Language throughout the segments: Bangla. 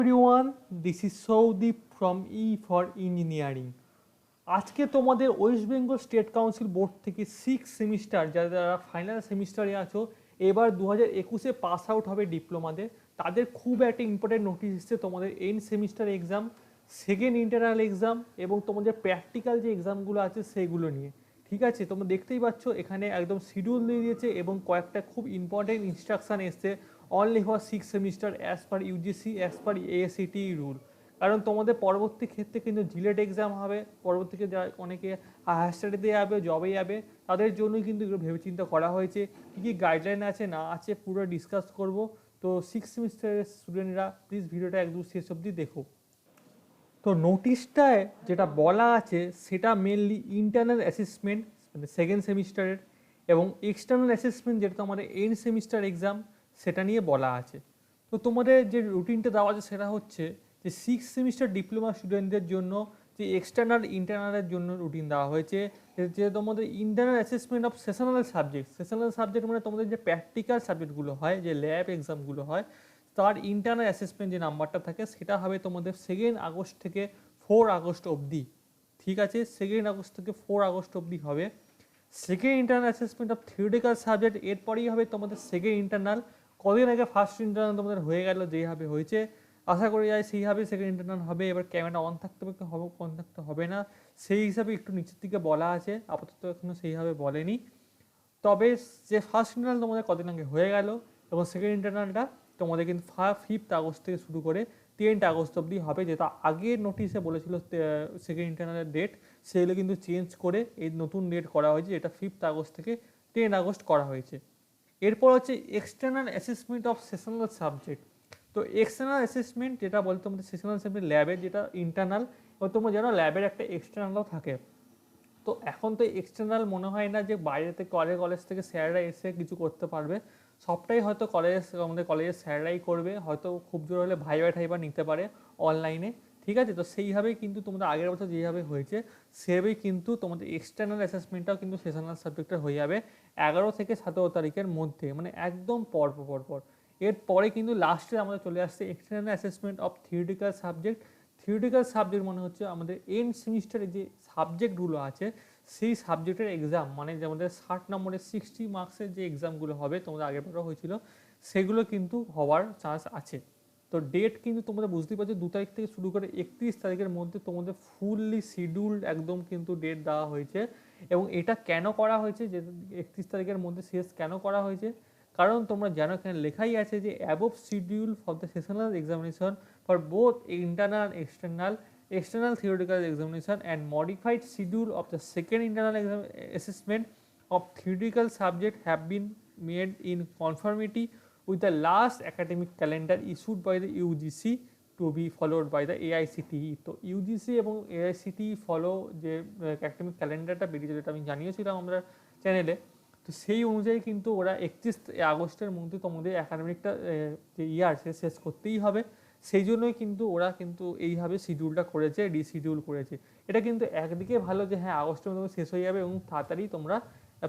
Everyone, this is Saudip from E for Engineering. আজকে তোমাদের West Bengal state council board থেকে 6 সেমিস্টার যারা ফাইনাল সেমিস্টারে আছো এবার 2021-এ পাস আউট হবে ডিপ্লোমাতে, তাদের খুব একটা ইম্পর্টেন্ট নোটিশ এসছে তোমাদের end semester exam, second internal exam এবং তোমাদের প্র্যাকটিক্যাল যে এক্সামগুলো আছে সেগুলো নিয়ে। ঠিক আছে, তোমরা দেখতেই পাচ্ছ এখানে একদম শিডিউল দিয়ে দিয়েছে এবং কয়েকটা খুব ইম্পর্টেন্ট ইনস্ট্রাকশান এসছে only for 6 semester as per UGC as per AICTE rule. কারণ তোমাদের পরবর্তী ক্ষেত্রে কিন্তু জিলেট এক্সাম হবে, পরবর্তীতে যারা অনেকে হায়ার স্টাডিতে যাবে, জবে যাবে, তাদের জন্যই কিন্তু এগুলো ভেবেচিন্তা করা হয়েছে। কী কী গাইডলাইন আছে না আছে পুরো ডিসকাস করব। তো 6 সেমিস্টারের স্টুডেন্টরা প্লিজ ভিডিওটা একদম শেষ অবধি দেখো। তো নোটিশটায় যেটা বলা আছে সেটা মেনলি ইন্টারনাল অ্যাসেসমেন্ট মানে সেকেন্ড সেমিস্টারের এবং এক্সটার্নাল অ্যাসেসমেন্ট যেটা তোমাদের এন্ড সেমিস্টার এক্সাম সেটা নিয়ে বলা আছে। তো তোমাদের যে রুটিনটা দেওয়া আছে সেটা হচ্ছে যে 6 সেমিস্টার ডিপ্লোমা স্টুডেন্টদের জন্য যে এক্সটার্নাল ইন্টারনালের জন্য রুটিন দেওয়া হয়েছে, যে তোমাদের internal assessment of sessional subject মানে তোমাদের যে প্র্যাকটিক্যাল সাবজেক্টগুলো হয়, যে ল্যাব এক্সামগুলো হয়, তার ইন্টারনাল অ্যাসেসমেন্ট যে নাম্বারটা থাকে সেটা হবে তোমাদের 2 আগস্ট থেকে 4 আগস্ট অবধি। ঠিক আছে, 2 আগস্ট থেকে 4 আগস্ট অবধি হবে second internal assessment of theoretical subject. এরপরেই হবে তোমাদের সেকেন্ড ইন্টারনাল। কদিন আগে ফার্স্ট ইন্টারনাল তোমাদের হয়ে গেল, যেইভাবে হয়েছে আশা করি যায় সেইভাবে সেকেন্ড ইন্টারনাল হবে। এবার ক্যামেরা অন থাকতে হবে অন থাকতে হবে না সেই হিসাবে একটু নিচের দিকে বলা আছে, আপাতত এখনও সেইভাবে বলেনি। তবে যে ফার্স্ট ইন্টারনাল তোমাদের কদিন আগে হয়ে গেল এবং সেকেন্ড ইন্টারনালটা তোমাদের কিন্তু 5 আগস্ট থেকে শুরু করে 10 আগস্ট অবধি হবে, যেটা আগের নোটিশে বলেছিল সেকেন্ড ইন্টারনালের ডেট, সেগুলো কিন্তু চেঞ্জ করে এই নতুন ডেট করা হয়েছে, যেটা 5 আগস্ট থেকে 10 আগস্ট করা হয়েছে। এরপর হচ্ছে external assessment of sessional subject. তো এক্সটার্নাল অ্যাসেসমেন্ট যেটা বলতে তোমাদের সেশনাল সাবজেক্ট ল্যাবের যেটা ইন্টারনাল, এবং তোমরা জানো ল্যাবের একটা এক্সটার্নালও থাকে। তো এখন তো এক্সটার্নাল মনে হয় না যে বাইরে থেকে কলেজ থেকে স্যাররা এসে কিছু করতে পারবে, সবটাই হয়তো আমাদের কলেজের স্যাররাই করবে, হয়তো খুব জোর হলে ভাইবা নিতে পারে অনলাইনে। ঠিক আছে, তো সেইভাবেই কিন্তু তোমাদের আগের বছর যেভাবে হয়েছে সেভাবেই কিন্তু তোমাদের এক্সটার্নাল অ্যাসেসমেন্টটাও কিন্তু সেশনাল সাবজেক্টে হয়ে যাবে 11 থেকে 17 তারিখের মধ্যে, মানে একদম পর। এরপরে কিন্তু লাস্টে আমাদের চলে আসছে external assessment of theoretical subject. Theoretical subject মনে হচ্ছে আমাদের এন্ড সেমিস্টারে যে সাবজেক্টগুলো আছে সেই সাবজেক্টের এক্সাম, মানে যে আমাদের 60 নম্বরের 60 মার্কসের যে এক্সামগুলো হবে তোমাদের আগের বারও হয়েছিল সেগুলো কিন্তু হওয়ার চান্স আছে। তো ডেট কিন্তু তোমরা বুঝতেই পারছো 2 তারিখ থেকে শুরু করে 31 তারিখের মধ্যে তোমাদের ফুললি শিডিউল্ড একদম কিন্তু ডেট দেওয়া হয়েছে। এবং এটা কেন করা হয়েছে, যে 31 তারিখের মধ্যে শেষ কেন করা হয়েছে, কারণ তোমরা জানো এখানে লেখাই আছে যে above schedule for the sessional examination for both internal and external theoretical examination and modified schedule of the second internal assessment of theoretical subject have been made in conformity with the last academic calendar issued by the UGC to be followed by the AICTE। তো UGC এবং AICTE ফলো যে অ্যাকাডেমিক ক্যালেন্ডারটা বেরিয়েছে, যেটা আমি জানিয়েছিলাম আমরা চ্যানেলে, তো সেই অনুযায়ী কিন্তু ওরা 31 আগস্টের মধ্যে তোমাদের একাডেমিকটা যে ইয়ার সে শেষ করতেই হবে। সেই জন্যই কিন্তু ওরা কিন্তু এইভাবে শিডিউলটা করেছে, রিশিডিউল করেছে। এটা কিন্তু একদিকে ভালো যে হ্যাঁ আগস্টের মধ্যে শেষ হয়ে যাবে এবং তাড়াতাড়ি তোমরা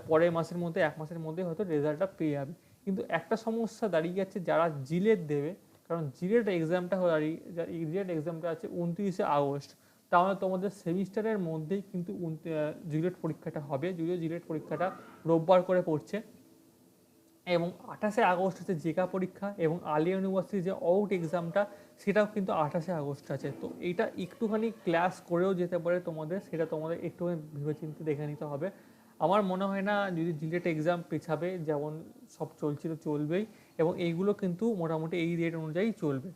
পরের মাসের মধ্যে 1 মাসের মধ্যে হয়তো রেজাল্টটা পেয়ে যাবে। কিন্তু একটা সমস্যা দাঁড়িয়ে যাচ্ছে যারা জিলেট দেবে, কারণ জিলেট এক্সামটা আছে 29 আগস্ট, তাহলে তোমাদের সেমিস্টারের মধ্যেই কিন্তু জিলেট পরীক্ষাটা হবে, যদিও জিলেট পরীক্ষাটা রোববার করে পড়ছে। এবং 28 আগস্ট হচ্ছে জেকা পরীক্ষা এবং আলিয়া ইউনিভার্সিটির যে আউট এক্সামটা সেটাও কিন্তু 28 আগস্ট আছে। তো এইটা একটুখানি ক্লাস করেও যেতে পারে তোমাদের, সেটা তোমাদের একটুখানি ভেবেচিন্তে দেখে নিতে হবে। আমার মনে হয় না যদি জিলেট এক্সাম পেছাবে, যেমন সব চলছিল চলবেই, এবং এইগুলো কিন্তু মোটামুটি এই ডেট অনুযায়ী চলবে।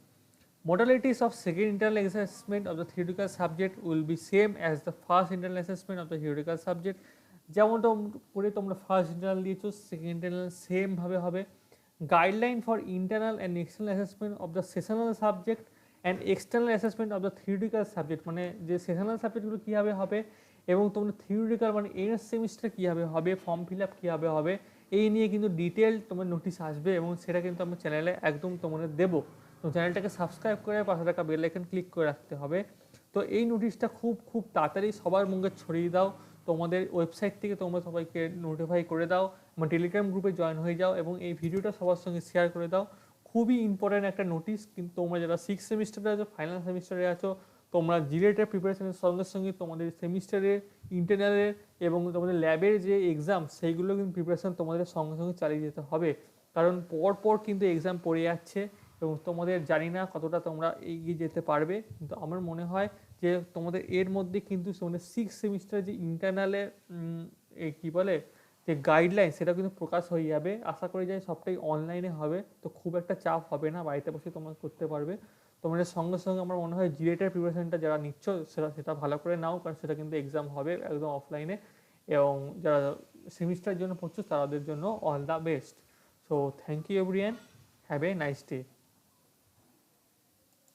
Modalities of second internal assessment of the theoretical subject will be same as the first internal assessment of the theoretical subject। যেমন করে তোমরা ফার্স্ট ইন্টারনাল দিয়েছো সেকেন্ড ইন্টারনাল সেমভাবে হবে। Guideline for internal and external assessment of the sessional subject and external assessment of the theoretical subject, মানে যে সেশনাল সাবজেক্টগুলো কীভাবে হবে এবং তোমরা থিওরিটিক্যাল মানে এন্ড সেমিস্টার কীভাবে হবে, ফর্ম ফিল আপ কীভাবে হবে, এই নিয়ে কিন্তু ডিটেল তোমার নোটিশ আসবে এবং সেটা কিন্তু আমার চ্যানেলে একদম তোমাদের দেবো। তো চ্যানেলটাকে সাবস্ক্রাইব করে পাশে থাকা বেল আইকন ক্লিক করে রাখতে হবে। তো এই নোটিশটা খুব তাড়াতাড়ি সবার মুখে ছড়িয়ে দাও, তোমাদের ওয়েবসাইট থেকে তোমরা সবাইকে নোটিফাই করে দাও, আমার টেলিগ্রাম গ্রুপে জয়েন হয়ে যাও এবং এই ভিডিওটা সবার সঙ্গে শেয়ার করে দাও। খুবই ইম্পর্ট্যান্ট একটা নোটিস, কিন্তু তোমরা যারা 6 সেমিস্টারে আছো, ফাইনাল সেমিস্টারে আছো, তোমরা জিলেটের প্রিপারেশনের সঙ্গে সঙ্গে তোমাদের সেমিস্টারের, ইন্টারনালের এবং তোমাদের ল্যাবের যে এক্সাম, সেইগুলো কিন্তু প্রিপারেশন তোমাদের সঙ্গে সঙ্গে চালিয়ে যেতে হবে। কারণ পর কিন্তু এক্সাম পড়ে যাচ্ছে এবং তোমাদের জানি না কতটা তোমরা এগিয়ে যেতে পারবে, কিন্তু আমার মনে হয় যে তোমাদের এর মধ্যে কিন্তু মানে 6 সেমিস্টার যে ইন্টারনালের কী বলে যে গাইডলাইন, সেটা কিন্তু প্রকাশ হয়ে যাবে। আশা করি যে সবটাই অনলাইনে হবে, তো খুব একটা চাপ হবে না, বাড়িতে বসে তোমরা করতে পারবে। তোমাদের সঙ্গে সঙ্গে আমার মনে হয় জিরেটের প্রিপারেশনটা যারা নিচ্ছ সেটা ভালো করে নাও, কারণ সেটা কিন্তু এক্সাম হবে একদম অফলাইনে, এবং যারা সেমিস্টারের জন্য পড়ছো তাদের জন্য all the best. So thank you everyone, have a nice day.